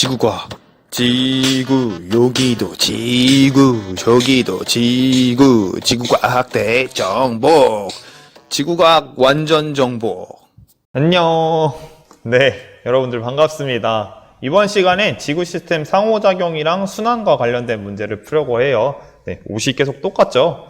지구과학. 지구, 여기도 지구, 저기도 지구, 지구과학 대정복. 지구과학 완전 정복. 안녕. 네, 여러분들 반갑습니다. 이번 시간엔 지구 시스템 상호작용이랑 순환과 관련된 문제를 풀려고 해요. 네, 옷이 계속 똑같죠?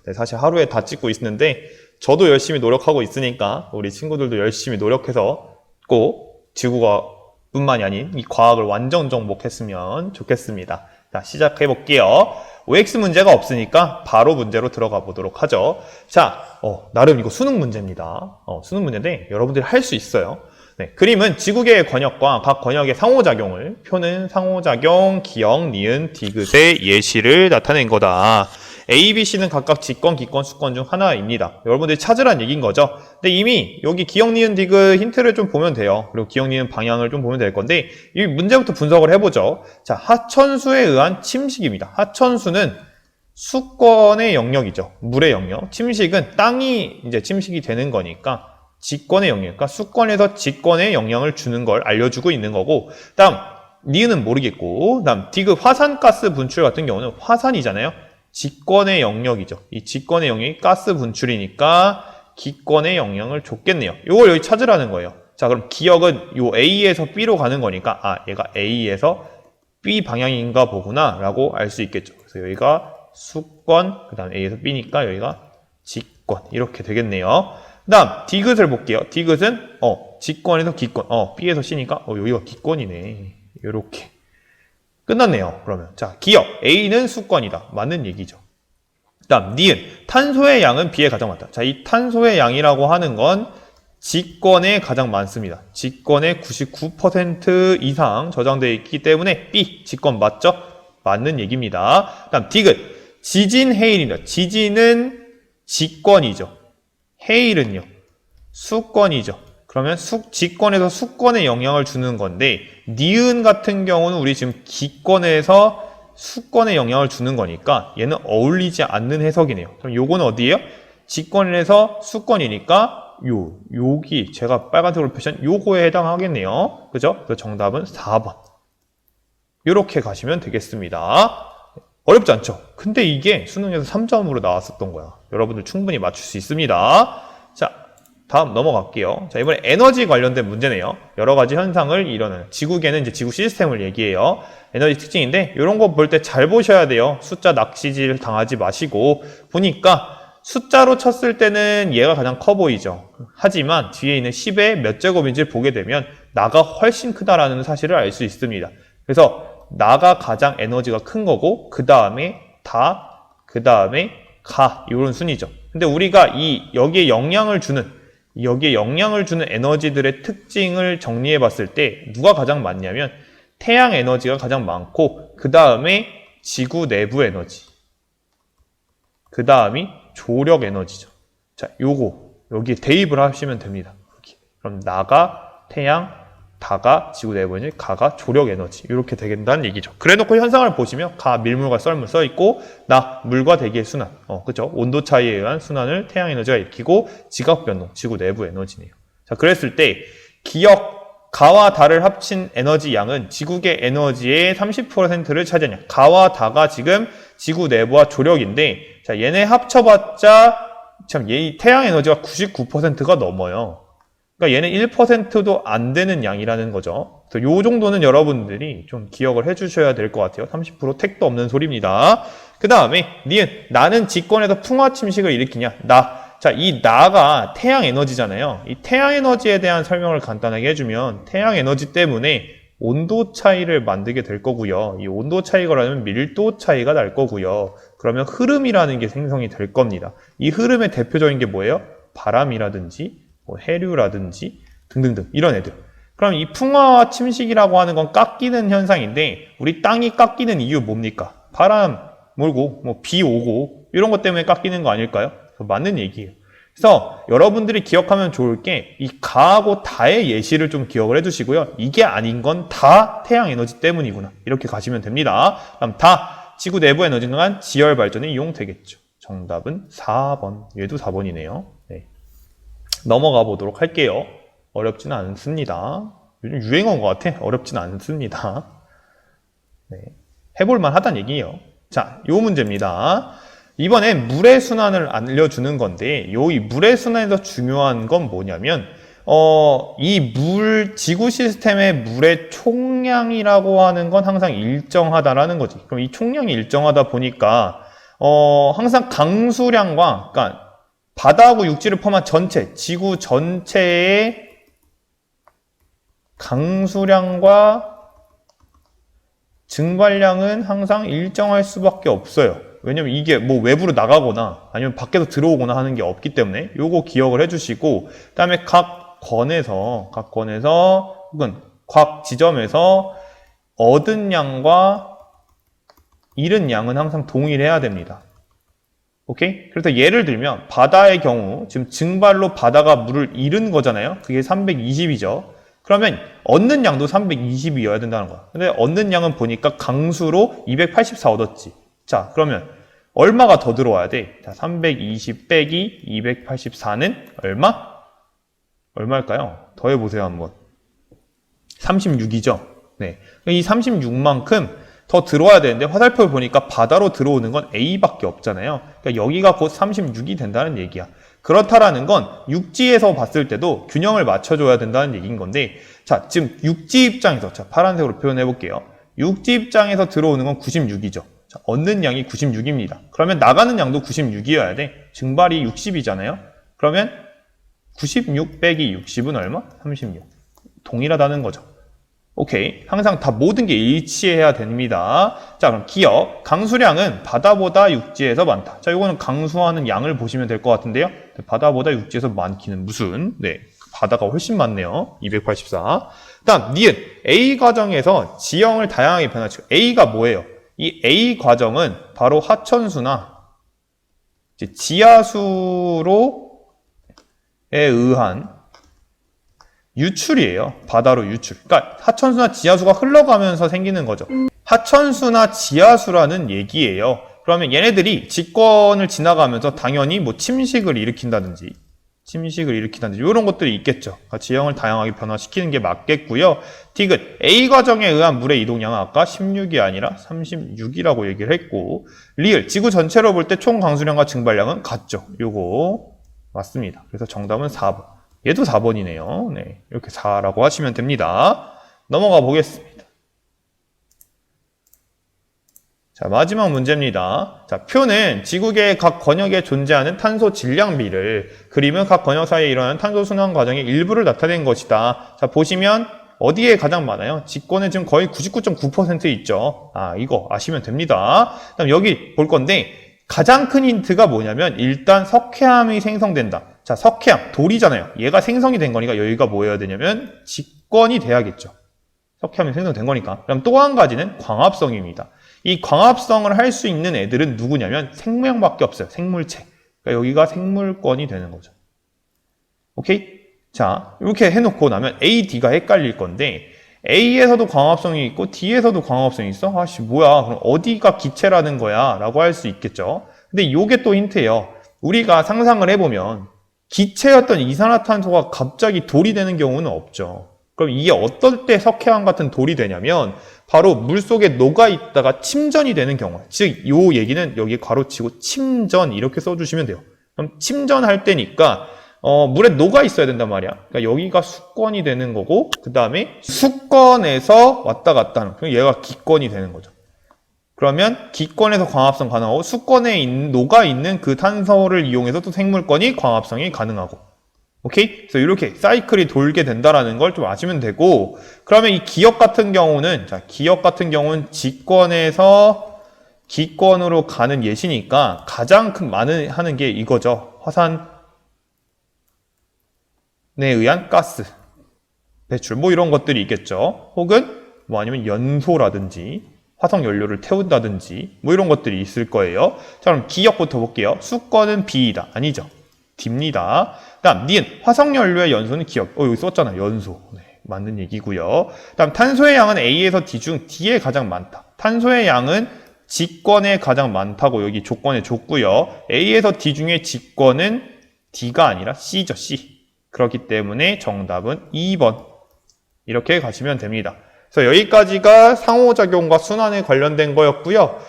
네, 사실 하루에 다 찍고 있는데 저도 열심히 노력하고 있으니까 우리 친구들도 열심히 노력해서 꼭 지구가 뿐만이 아닌 이 과학을 완전 정복했으면 좋겠습니다. 자, 시작해 볼게요. OX 문제가 없으니까 바로 문제로 들어가 보도록 하죠. 자, 나름 이거 수능 문제입니다. 수능 문제인데 여러분들이 할 수 있어요. 네, 그림은 지구계의 권역과 각 권역의 상호작용을, 표는 상호작용, 기역, 니은, 디귿의 예시를 나타낸 거다. A, B, C는 각각 직권, 기권, 수권 중 하나입니다. 여러분들이 찾으란 얘기인 거죠. 근데 이미 여기 기역, 니은, 디귿 힌트를 좀 보면 돼요. 그리고 기역, 니은 방향을 좀 보면 될 건데 이 문제부터 분석을 해보죠. 자, 하천수에 의한 침식입니다. 하천수는 수권의 영역이죠. 물의 영역. 침식은 땅이 이제 침식이 되는 거니까 직권의 영역이니까 수권에서 직권의 영향을 주는 걸 알려주고 있는 거고, 다음 니은은 모르겠고, 다음 디귿 화산가스 분출 같은 경우는 화산이잖아요. 직권의 영역이죠. 이 직권의 영역이 가스 분출이니까 기권의 영향을 줬겠네요. 이걸 여기 찾으라는 거예요. 자, 그럼 기역은 요 A에서 B로 가는 거니까 얘가 A에서 B 방향인가 보구나 라고 알 수 있겠죠. 그래서 여기가 수권, 그 다음 A에서 B니까 여기가 직권 이렇게 되겠네요. 그 다음 디귿을 볼게요. 디귿은 직권에서 기권, B에서 C니까 여기가 기권이네. 요렇게 끝났네요. 그러면 자, 기역 A는 수권이다. 맞는 얘기죠. 다음 니은 탄소의 양은 B에 가장 많다. 자, 이 탄소의 양이라고 하는 건 직권에 가장 많습니다. 직권의 99% 이상 저장되어 있기 때문에 B 직권 맞죠? 맞는 얘기입니다. 다음 디귿 지진 해일입니다. 지진은 직권이죠. 해일은요 수권이죠. 그러면 직권에서 수권에 영향을 주는 건데 니은 같은 경우는 우리 지금 기권에서 수권에 영향을 주는 거니까 얘는 어울리지 않는 해석이네요. 그럼 요건 어디예요? 직권에서 수권이니까 여기 제가 빨간색으로 표시한 요거에 해당하겠네요. 그죠? 그래서 정답은 4번. 요렇게 가시면 되겠습니다. 어렵지 않죠? 근데 이게 수능에서 3점으로 나왔었던 거야. 여러분들 충분히 맞출 수 있습니다. 자, 다음 넘어갈게요. 자, 이번에 에너지 관련된 문제네요. 여러 가지 현상을 이뤄내는 지구계는 이제 지구 시스템을 얘기해요. 에너지 특징인데 이런 거 볼 때 잘 보셔야 돼요. 숫자 낚시질 당하지 마시고 보니까 숫자로 쳤을 때는 얘가 가장 커 보이죠. 하지만 뒤에 있는 10의 몇 제곱인지를 보게 되면 나가 훨씬 크다라는 사실을 알 수 있습니다. 그래서 나가 가장 에너지가 큰 거고 그 다음에 다, 그 다음에 가 이런 순위죠. 근데 우리가 여기에 영향을 주는 에너지들의 특징을 정리해 봤을 때 누가 가장 많냐면 태양 에너지가 가장 많고 그 다음에 지구 내부 에너지, 그 다음이 조력 에너지죠. 자, 여기 대입을 하시면 됩니다. 그럼 나가 태양, 다가 지구 내부 에너지, 가가 조력 에너지 이렇게 되겠다는 얘기죠. 그래놓고 현상을 보시면 가 밀물과 썰물 써 있고 나 물과 대기의 순환, 그죠? 온도 차이에 의한 순환을 태양 에너지가 일으키고 지각 변동, 지구 내부 에너지네요. 자, 그랬을 때 기역 가와 다를 합친 에너지 양은 지구계 에너지의 30%를 차지하냐? 가와 다가 지금 지구 내부와 조력인데, 자, 얘네 합쳐봤자 참 얘 태양 에너지가 99%가 넘어요. 그러니까 얘는 1%도 안 되는 양이라는 거죠. 그래서 요 정도는 여러분들이 좀 기억을 해주셔야 될 것 같아요. 30% 택도 없는 소리입니다. 그 다음에 니은 나는 직권에서 풍화 침식을 일으키냐? 자, 이 나가 태양 에너지잖아요. 이 태양 에너지에 대한 설명을 간단하게 해주면 태양 에너지 때문에 온도 차이를 만들게 될 거고요. 이 온도 차이가 나면 밀도 차이가 날 거고요. 그러면 흐름이라는 게 생성이 될 겁니다. 이 흐름의 대표적인 게 뭐예요? 바람이라든지 해류라든지 등등등 이런 애들. 그럼 이 풍화와 침식이라고 하는 건 깎이는 현상인데 우리 땅이 깎이는 이유 뭡니까? 바람 몰고 비 오고 이런 것 때문에 깎이는 거 아닐까요? 맞는 얘기예요. 그래서 여러분들이 기억하면 좋을 게 이 가하고 다의 예시를 좀 기억을 해주시고요. 이게 아닌 건 다 태양 에너지 때문이구나 이렇게 가시면 됩니다. 그럼 다 지구 내부 에너지는 지열 발전에 이용되겠죠. 정답은 4번. 얘도 4번이네요. 네. 넘어가 보도록 할게요. 어렵지는 않습니다. 요즘 유행어인 것 같아. 어렵진 않습니다. 네. 해볼만 하다는 얘기예요. 자, 요 문제입니다. 이번엔 물의 순환을 알려주는 건데, 이 물의 순환에서 중요한 건 뭐냐면, 지구 시스템의 물의 총량이라고 하는 건 항상 일정하다라는 거지. 그럼 이 총량이 일정하다 보니까, 항상 강수량과, 그러니까 바다하고 육지를 포함한 전체, 지구 전체의 강수량과 증발량은 항상 일정할 수밖에 없어요. 왜냐면 이게 뭐 외부로 나가거나 아니면 밖에서 들어오거나 하는 게 없기 때문에 요거 기억을 해주시고, 그 다음에 각 권에서 혹은 각 지점에서 얻은 양과 잃은 양은 항상 동일해야 됩니다. 오케이? 그래서 예를 들면 바다의 경우 지금 증발로 바다가 물을 잃은 거잖아요. 그게 320이죠. 그러면 얻는 양도 320이어야 된다는 거야. 근데 얻는 양은 보니까 강수로 284 얻었지. 자, 그러면 얼마가 더 들어와야 돼? 자, 320 빼기 284는 얼마? 얼마일까요? 더해보세요, 한번. 36이죠. 네. 이 36만큼 더 들어와야 되는데 화살표를 보니까 바다로 들어오는 건 A밖에 없잖아요. 그러니까 여기가 곧 36이 된다는 얘기야. 그렇다라는 건 육지에서 봤을 때도 균형을 맞춰줘야 된다는 얘기인 건데, 자, 지금 육지 입장에서, 자, 파란색으로 표현해 볼게요. 육지 입장에서 들어오는 건 96이죠. 자, 얻는 양이 96입니다. 그러면 나가는 양도 96이어야 돼. 증발이 60이잖아요. 그러면 96 빼기 60은 얼마? 36. 동일하다는 거죠. 오케이. 항상 다 모든 게 일치해야 됩니다. 자, 그럼 기억. 강수량은 바다보다 육지에서 많다. 자, 이거는 강수하는 양을 보시면 될 것 같은데요. 바다보다 육지에서 많기는 무슨? 네. 바다가 훨씬 많네요. 284. 다음, 니은. A 과정에서 지형을 다양하게 변화시켜. A가 뭐예요? 이 A 과정은 바로 하천수나 지하수로에 의한 유출이에요. 바다로 유출. 그러니까 하천수나 지하수가 흘러가면서 생기는 거죠. 하천수나 지하수라는 얘기예요. 그러면 얘네들이 직권을 지나가면서 당연히 뭐 침식을 일으킨다든지 이런 것들이 있겠죠. 그러니까 지형을 다양하게 변화시키는 게 맞겠고요. 디귿. A 과정에 의한 물의 이동량은 아까 16이 아니라 36이라고 얘기를 했고, 리을. 지구 전체로 볼 때 총 강수량과 증발량은 같죠. 요거 맞습니다. 그래서 정답은 4번. 얘도 4번이네요. 네, 이렇게 4라고 하시면 됩니다. 넘어가 보겠습니다. 자, 마지막 문제입니다. 자, 표는 지구계의 각 권역에 존재하는 탄소 질량비를, 그림은 각 권역 사이에 일어나는 탄소 순환 과정의 일부를 나타낸 것이다. 자, 보시면 어디에 가장 많아요? 직권에 지금 거의 99.9% 있죠. 아, 이거 아시면 됩니다. 그다음 여기 볼 건데, 가장 큰 힌트가 뭐냐면 일단 석회암이 생성된다. 자, 석회암, 돌이잖아요. 얘가 생성이 된 거니까 여기가 뭐여야 되냐면 직권이 돼야겠죠. 석회암이 생성된 거니까. 그럼 또 한 가지는 광합성입니다. 이 광합성을 할 수 있는 애들은 누구냐면 생명밖에 없어요. 생물체. 그러니까 여기가 생물권이 되는 거죠. 오케이? 자, 이렇게 해놓고 나면 A, D가 헷갈릴 건데, A에서도 광합성이 있고 D에서도 광합성이 있어? 아씨, 뭐야. 그럼 어디가 기체라는 거야? 라고 할 수 있겠죠. 근데 요게 또 힌트예요. 우리가 상상을 해보면 기체였던 이산화탄소가 갑자기 돌이 되는 경우는 없죠. 그럼 이게 어떨 때 석회암 같은 돌이 되냐면 바로 물속에 녹아있다가 침전이 되는 경우. 즉, 요 얘기는 여기 괄호치고 침전 이렇게 써주시면 돼요. 그럼 침전할 때니까 물에 녹아 있어야 된단 말이야. 그러니까 여기가 수권이 되는 거고, 그 다음에 수권에서 왔다 갔다 하는, 그럼 얘가 기권이 되는 거죠. 그러면 기권에서 광합성 가능하고, 수권에 녹아 있는 그 탄소를 이용해서 또 생물권이 광합성이 가능하고. 오케이? 그래서 이렇게 사이클이 돌게 된다라는 걸 좀 아시면 되고, 그러면 이 기역 같은 경우는, 자, 기역 같은 경우는 직권에서 기권으로 가는 예시니까 가장 큰 많은 하는 게 이거죠. 화산에 의한 가스 배출, 뭐 이런 것들이 있겠죠. 혹은 뭐 아니면 연소라든지 화석 연료를 태운다든지 뭐 이런 것들이 있을 거예요. 자, 그럼 기역부터 볼게요. 수권은 B이다. 아니죠. D입니다. 다음 니은. 화석 연료의 연소는 기역. 여기 썼잖아. 연소. 네, 맞는 얘기고요. 다음 탄소의 양은 A에서 D 중 D에 가장 많다. 탄소의 양은 직권에 가장 많다고 여기 조건에 줬고요. A에서 D 중에 직권은 D가 아니라 C죠. C. 그렇기 때문에 정답은 2번. 이렇게 가시면 됩니다. 그래서 여기까지가 상호작용과 순환에 관련된 거였고요.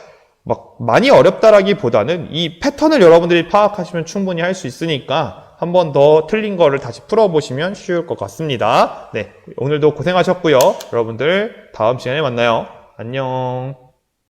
막 많이 어렵다라기보다는 이 패턴을 여러분들이 파악하시면 충분히 할 수 있으니까 한 번 더 틀린 거를 다시 풀어보시면 쉬울 것 같습니다. 네, 오늘도 고생하셨고요. 여러분들 다음 시간에 만나요. 안녕.